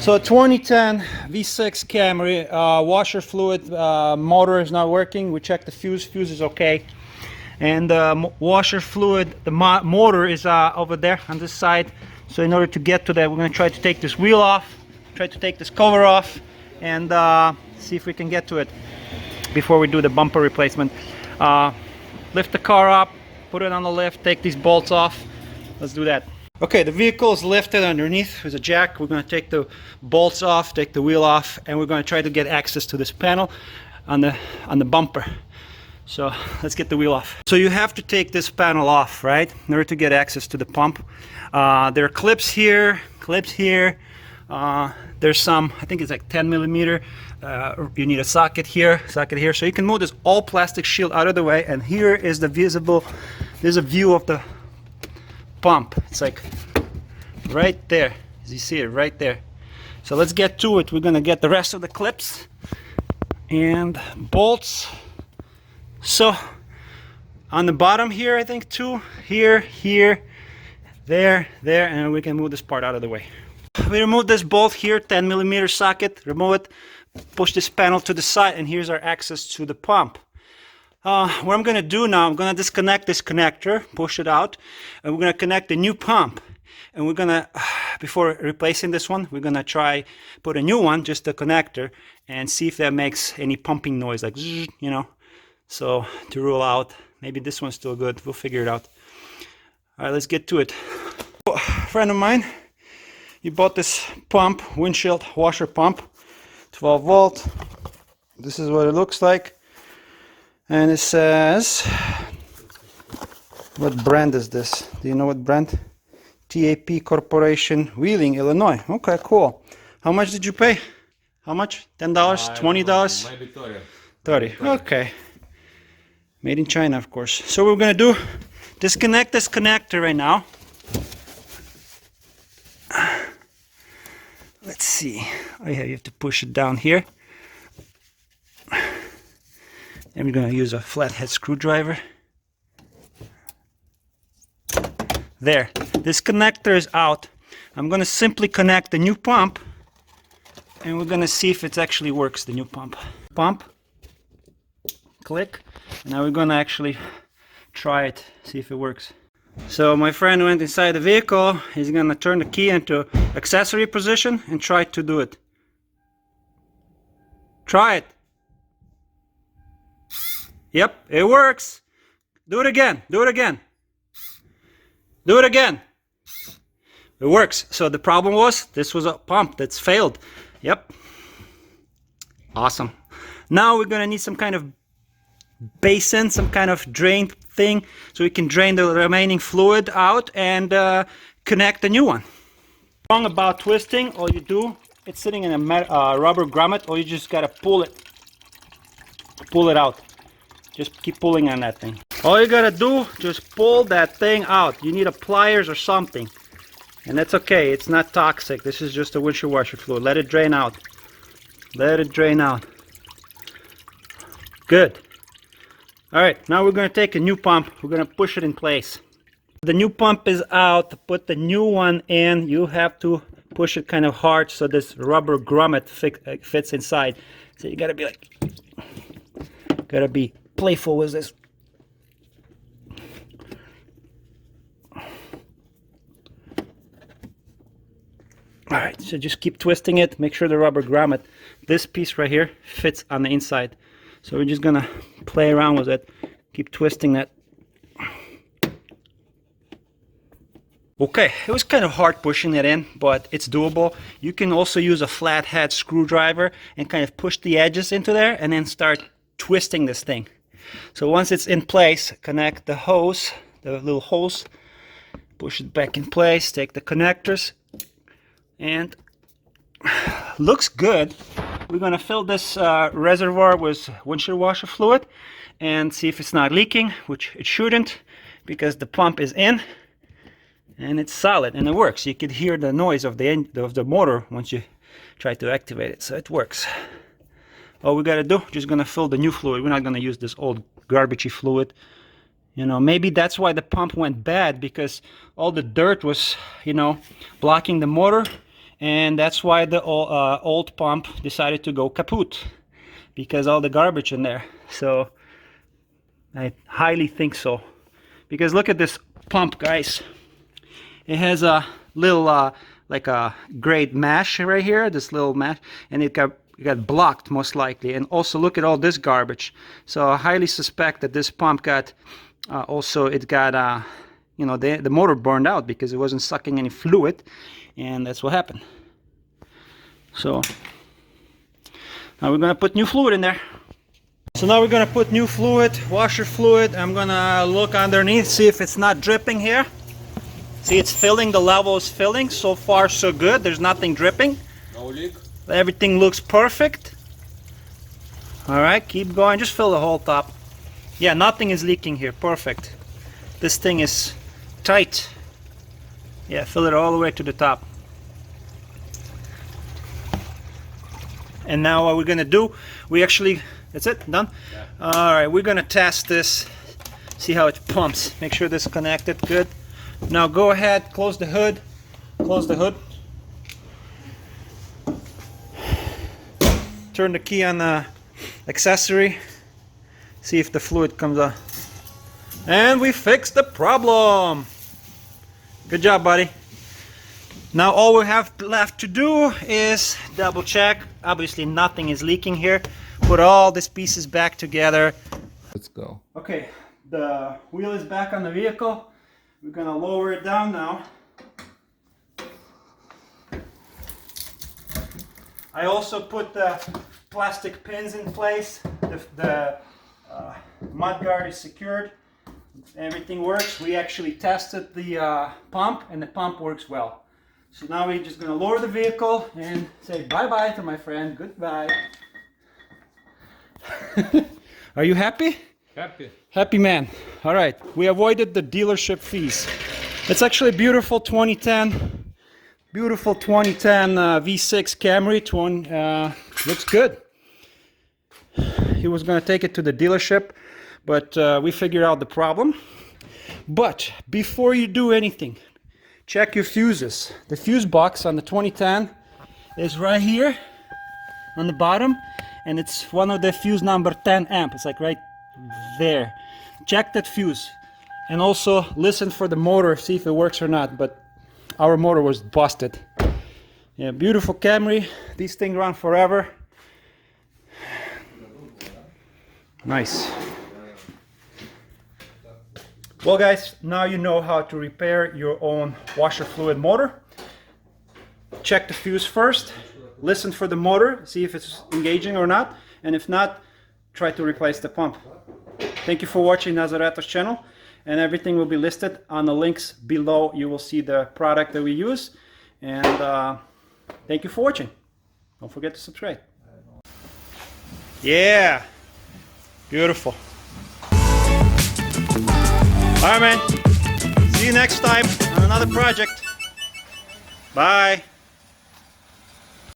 So 2010 V6 Camry, washer fluid, motor is not working. We checked the fuse is okay. And washer fluid, the motor is over there on this side. So in order to get to that, we're going to try to take this wheel off, try to take this cover off, and see if we can get to it before we do the bumper replacement. Lift the car up, put it on the lift, take these bolts off. Let's do that. Okay, the vehicle is lifted underneath. There's a jack. We're going to take the bolts off, take the wheel off, and we're going to try to get access to this panel on the bumper. So let's get the wheel off. So you have to take this panel off, right, in order to get access to the pump. There are clips here, there's some, I think it's like 10 millimeter. You need a socket here, so you can move this all plastic shield out of the way, and here is the visible, there's a view of the pump. It's like right there, as you see it right there. So let's get to it. We're gonna get the rest of the clips and bolts. So on the bottom here, I think two, here, there, and we can move this part out of the way. We remove this bolt here, 10 millimeter socket, remove it, push this panel to the side, and here's our access to the pump. What I'm going to do now, I'm going to disconnect this connector, push it out, and we're going to connect the new pump. And we're going to, before replacing this one, we're going to try put a new one, just the connector, and see if that makes any pumping noise, like, you know. So to rule out, maybe this one's still good, we'll figure it out. All right, let's get to it. A friend of mine, he bought this pump, windshield washer pump, 12 volt. This is what it looks like. And it says, what brand is this? Do you know what brand? TAAP Corporation, Wheeling, Illinois. Okay, cool. How much did you pay? How much? $10? $20? Maybe 30. 30. Okay. Made in China, of course. So what we're gonna do, disconnect this connector right now. Let's see. Oh yeah, you have to push it down here. And we're going to use a flathead screwdriver. There. This connector is out. I'm going to simply connect the new pump, and we're going to see if it actually works, the new pump. Pump. Click. Now we're going to actually try it, see if it works. So my friend went inside the vehicle. He's going to turn the key into accessory position and try to do it. Try it. Yep, it works. Do it again. Do it again. Do it again. It works. So the problem was this was a pump that's failed. Yep. Awesome. Now we're gonna need some kind of basin, some kind of drain thing, so we can drain the remaining fluid out and connect the new one. Wrong about twisting. All you do, it's sitting in a rubber grommet. All you just gotta pull it out. Just keep pulling on that thing. All you gotta do, just pull that thing out. You need a pliers or something. And that's okay, it's not toxic. This is just a windshield washer fluid. Let it drain out. Let it drain out. Good. Alright, now we're gonna take a new pump. We're gonna push it in place. The new pump is out. To put the new one in, you have to push it kind of hard so this rubber grommet fits inside. So you gotta be like, gotta be playful with this. Alright, so just keep twisting it. Make sure the rubber grommet, this piece right here, fits on the inside. So we're just gonna play around with it. Keep twisting that. Okay, it was kind of hard pushing it in, but it's doable. You can also use a flathead screwdriver and kind of push the edges into there and then start twisting this thing. So once it's in place, connect the hose, the little hose, push it back in place, take the connectors, and looks good. We're gonna fill this reservoir with windshield washer fluid and see if it's not leaking, which it shouldn't because the pump is in and it's solid and it works. You could hear the noise of the motor once you try to activate it, so it works. All we gotta do, just gonna fill the new fluid. We're not gonna use this old garbagey fluid. You know, maybe that's why the pump went bad, because all the dirt was, you know, blocking the motor, and that's why the old pump decided to go kaput, because all the garbage in there. So I highly think so, because look at this pump, guys. It has a little like a grade mesh right here, this little mesh, and it got blocked most likely. And also look at all this garbage. So I highly suspect that this pump got you know, the motor burned out because it wasn't sucking any fluid, and that's what happened. So now we're gonna put new fluid in there. So now we're gonna put new fluid, washer fluid. I'm gonna look underneath, see if it's not dripping here. See, it's filling, the level is filling. So far so good, there's nothing dripping. No leak. Everything looks perfect. All right, keep going, just fill the whole top. Yeah, nothing is leaking here, perfect. This thing is tight. Yeah, fill it all the way to the top. And now what we're gonna do, that's it, done? Yeah. All right, we're gonna test this, see how it pumps. Make sure this is connected good. Now go ahead, close the hood. Close the hood. Turn the key on the accessory. See if the fluid comes out. And we fixed the problem. Good job, buddy. Now all we have left to do is double check. Obviously nothing is leaking here. Put all these pieces back together. Let's go. Okay, the wheel is back on the vehicle. We're gonna lower it down now. I also put the plastic pins in place. The mud guard is secured. Everything works. We actually tested the pump, and the pump works well. So now we're just gonna lower the vehicle and say bye-bye to my friend. Goodbye. Are you happy? Happy. Happy man. All right, we avoided the dealership fees. It's actually a beautiful 2010 V6 Camry. Looks good. He was gonna take it to the dealership, but we figured out the problem. But before you do anything, check your fuses. The fuse box on the 2010 is right here on the bottom, and it's one of the fuse number 10 amp. It's like right there. Check that fuse, and also listen for the motor, see if it works or not. But our motor was busted. Yeah, beautiful Camry. These things run forever. Nice. Well guys, now you know how to repair your own washer fluid motor. Check the fuse first, listen for the motor, see if it's engaging or not, and if not, try to replace the pump. Thank you for watching Nazareto's channel, and everything will be listed on the links below. You will see the product that we use, and thank you for watching. Don't forget to subscribe. Yeah, beautiful. All right, man. See you next time on another project. Bye.